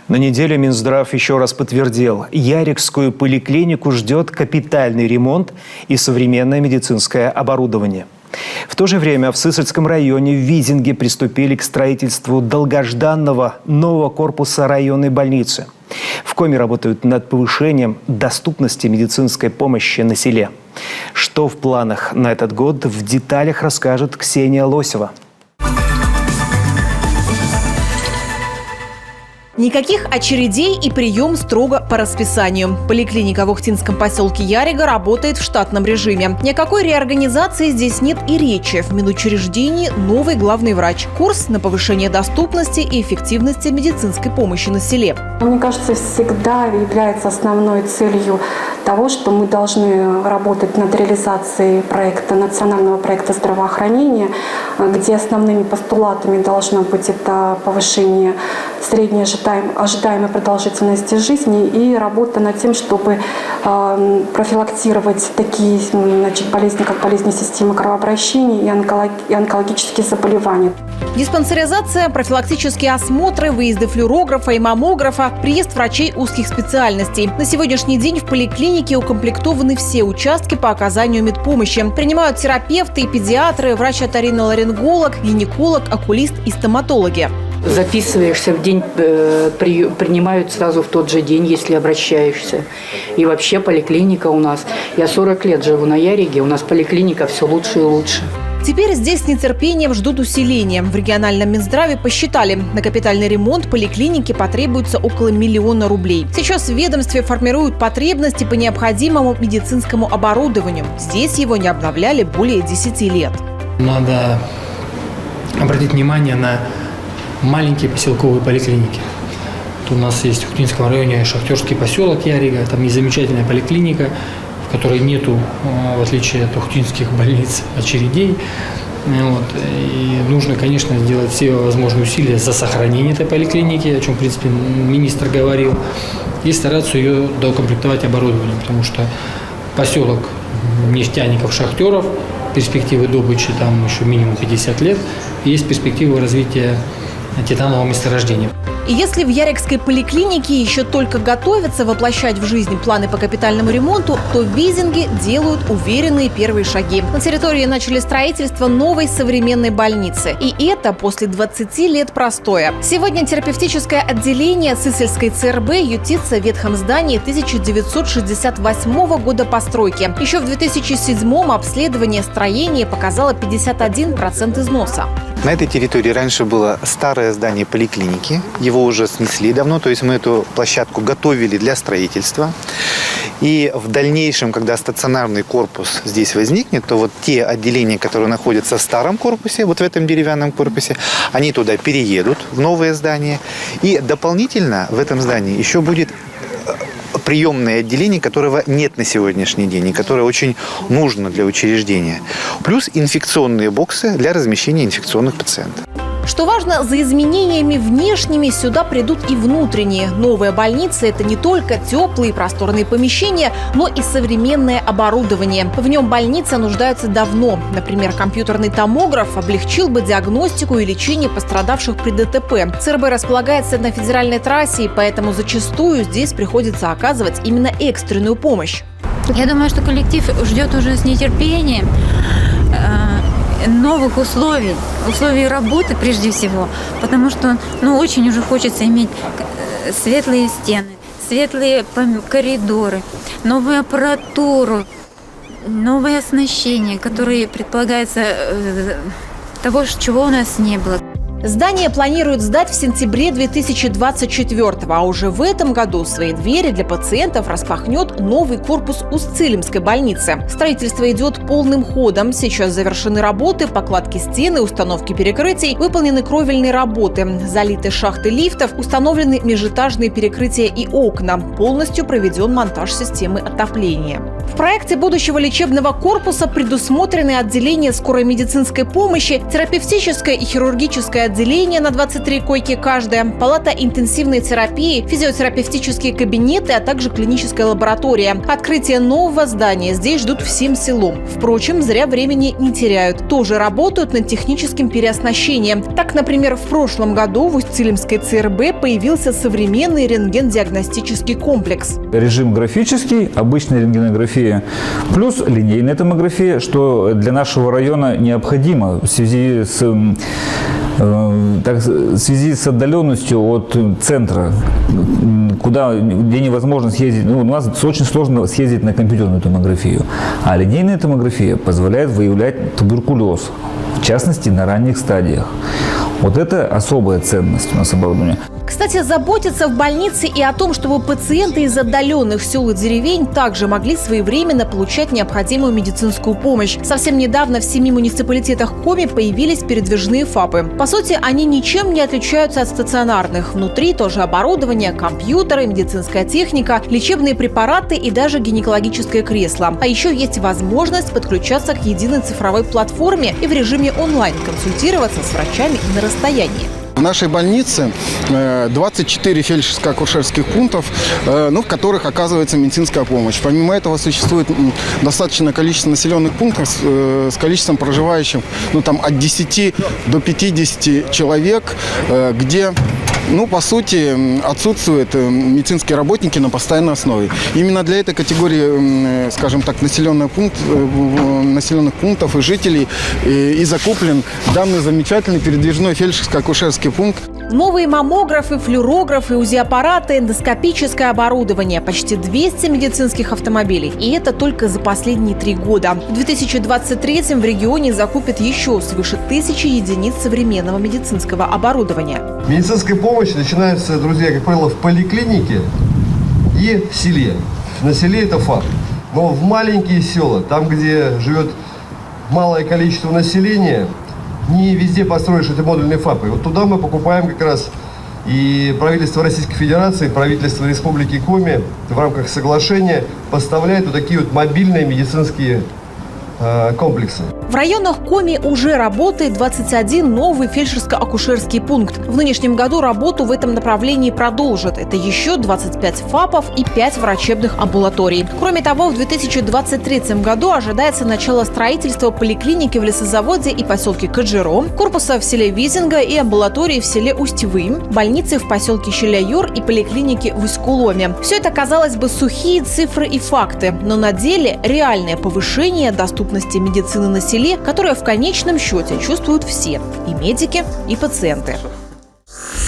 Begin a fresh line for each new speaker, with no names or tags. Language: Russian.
На неделе Минздрав еще раз подтвердил, Ярикскую поликлинику ждет капитальный ремонт и современное медицинское оборудование. В то же время в Сысольском районе в Визинге приступили к строительству долгожданного нового корпуса районной больницы. В Коми работают над повышением доступности медицинской помощи на селе. Что в планах на этот год, в деталях расскажет Ксения Лосева.
Никаких очередей и прием строго по расписанию. Поликлиника в Ухтинском поселке Ярига работает в штатном режиме. Ни о какой реорганизации здесь нет и речи. В Минучреждении новый главный врач. Курс на повышение доступности и эффективности медицинской помощи на селе.
Мне кажется, всегда является основной целью того, что мы должны работать над реализацией проекта, национального проекта здравоохранения, где основными постулатами должно быть это повышение средней ожидаемой продолжительности жизни и работа над тем, чтобы профилактировать такие болезни, как болезни системы кровообращения и онкологические заболевания.
Диспансеризация, профилактические осмотры, выезды флюорографа и маммографа, приезд врачей узких специальностей. На сегодняшний день в поликлинике укомплектованы все участки по оказанию медпомощи. Принимают терапевты и педиатры, врач-оториноларинголог, гинеколог, окулист и стоматологи.
Записываешься в день, принимают сразу в тот же день, если обращаешься. И вообще поликлиника у нас. Я 40 лет живу на Яриге, у нас поликлиника все лучше и лучше.
Теперь здесь с нетерпением ждут усиления. В региональном Минздраве посчитали, на капитальный ремонт поликлиники потребуется около 1 миллиона рублей. Сейчас в ведомстве формируют потребности по необходимому медицинскому оборудованию. Здесь его не обновляли более 10 лет.
Надо обратить внимание на маленькие поселковые поликлиники. Тут у нас есть в Ухтинском районе шахтерский поселок Ярига, там есть замечательная поликлиника, в которой нету, в отличие от ухтинских больниц, очередей. И нужно, конечно, сделать все возможные усилия за сохранение этой поликлиники, о чем, в принципе, министр говорил, и стараться ее доукомплектовать оборудованием, потому что поселок нефтяников, шахтеров, перспективы добычи там еще минимум 50 лет, и есть перспективы развития титанового месторождения.
И если в Ярикской поликлинике еще только готовятся воплощать в жизнь планы по капитальному ремонту, то в Визинге делают уверенные первые шаги. На территории начали строительство новой современной больницы. И это после 20 лет простоя. Сегодня терапевтическое отделение Сысольской ЦРБ ютится в ветхом здании 1968 года постройки. Еще в 2007-м обследование строения показало 51% износа.
На этой территории раньше было старое здание поликлиники. Его уже снесли давно, то есть мы эту площадку готовили для строительства. И в дальнейшем, когда стационарный корпус здесь возникнет, то вот те отделения, которые находятся в старом корпусе, вот в этом деревянном корпусе, они туда переедут, в новое здание. И дополнительно в этом здании еще будет приемное отделение, которого нет на сегодняшний день и которое очень нужно для учреждения. Плюс инфекционные боксы для размещения инфекционных пациентов.
Что важно, за изменениями внешними сюда придут и внутренние. Новая больница – это не только теплые и просторные помещения, но и современное оборудование. В нем больница нуждается давно. Например, компьютерный томограф облегчил бы диагностику и лечение пострадавших при ДТП. ЦРБ располагается на федеральной трассе, и поэтому зачастую здесь приходится оказывать именно экстренную помощь.
Я думаю, что коллектив ждет уже с нетерпением новых условий работы прежде всего, потому что очень уже хочется иметь светлые стены, светлые коридоры, новую аппаратуру, новое оснащение, которое предполагается того, чего у нас не было.
Здание планируют сдать в сентябре 2024-го, а уже в этом году свои двери для пациентов распахнет новый корпус Устцилимской больницы. Строительство идет полным ходом. Сейчас завершены работы, покладки стены, установки перекрытий, выполнены кровельные работы, залиты шахты лифтов, установлены межэтажные перекрытия и окна. Полностью проведен монтаж системы отопления. В проекте будущего лечебного корпуса предусмотрены отделения скорой медицинской помощи, терапевтическое и хирургическое отделение, отделения на 23 койки каждая, палата интенсивной терапии, физиотерапевтические кабинеты, а также клиническая лаборатория. Открытие нового здания здесь ждут всем селом. Впрочем, зря времени не теряют. Тоже работают над техническим переоснащением. Так, например, в прошлом году в Усть-Илимской ЦРБ появился современный рентген-диагностический комплекс.
Режим графический, обычная рентгенография, плюс линейная томография, что для нашего района необходимо в связи с отдаленностью от центра, где невозможно съездить. У нас очень сложно съездить на компьютерную томографию. А линейная томография позволяет выявлять туберкулез, в частности, на ранних стадиях. Вот это особая ценность у нас оборудования.
Кстати, заботиться в больнице и о том, чтобы пациенты из отдаленных сел и деревень также могли своевременно получать необходимую медицинскую помощь. Совсем недавно в 7 муниципалитетах Коми появились передвижные ФАПы. По сути, они ничем не отличаются от стационарных. Внутри тоже оборудование, компьютеры, медицинская техника, лечебные препараты и даже гинекологическое кресло. А еще есть возможность подключаться к единой цифровой платформе и в режиме онлайн консультироваться с врачами на расстоянии.
В нашей больнице 24 фельдшерско-акушерских пунктов, в которых оказывается медицинская помощь. Помимо этого существует достаточное количество населенных пунктов с количеством проживающих от 10 до 50 человек, где по сути, отсутствуют медицинские работники на постоянной основе. Именно для этой категории, скажем так, населенных пунктов и жителей и закуплен данный замечательный передвижной фельдшерско-акушерский пункт.
Новые маммографы, флюорографы, УЗИ-аппараты, эндоскопическое оборудование, почти 200 медицинских автомобилей. И это только за последние 3 года. В 2023-м в регионе закупят еще свыше 1000 единиц современного медицинского оборудования.
Медицинская помощь начинается, друзья, как правило, в поликлинике и в селе. На селе это факт. Но в маленькие села, там, где живет малое количество населения, не везде построишь эти модульные ФАПы. Вот туда мы покупаем как раз и правительство Российской Федерации, правительство Республики Коми в рамках соглашения поставляет вот такие вот мобильные медицинские комплексы.
В районах Коми уже работает 21 новый фельдшерско-акушерский пункт. В нынешнем году работу в этом направлении продолжат. Это еще 25 ФАПов и 5 врачебных амбулаторий. Кроме того, в 2023 году ожидается начало строительства поликлиники в Лесозаводе и поселке Каджиро, корпуса в селе Визинга и амбулатории в селе Усть-Вы, больницы в поселке Щеляюр и поликлиники в Усть-Куломе. Все это, казалось бы, сухие цифры и факты, но на деле реальное повышение доступности медицины на селе, которое в конечном счете чувствуют все – и медики, и пациенты.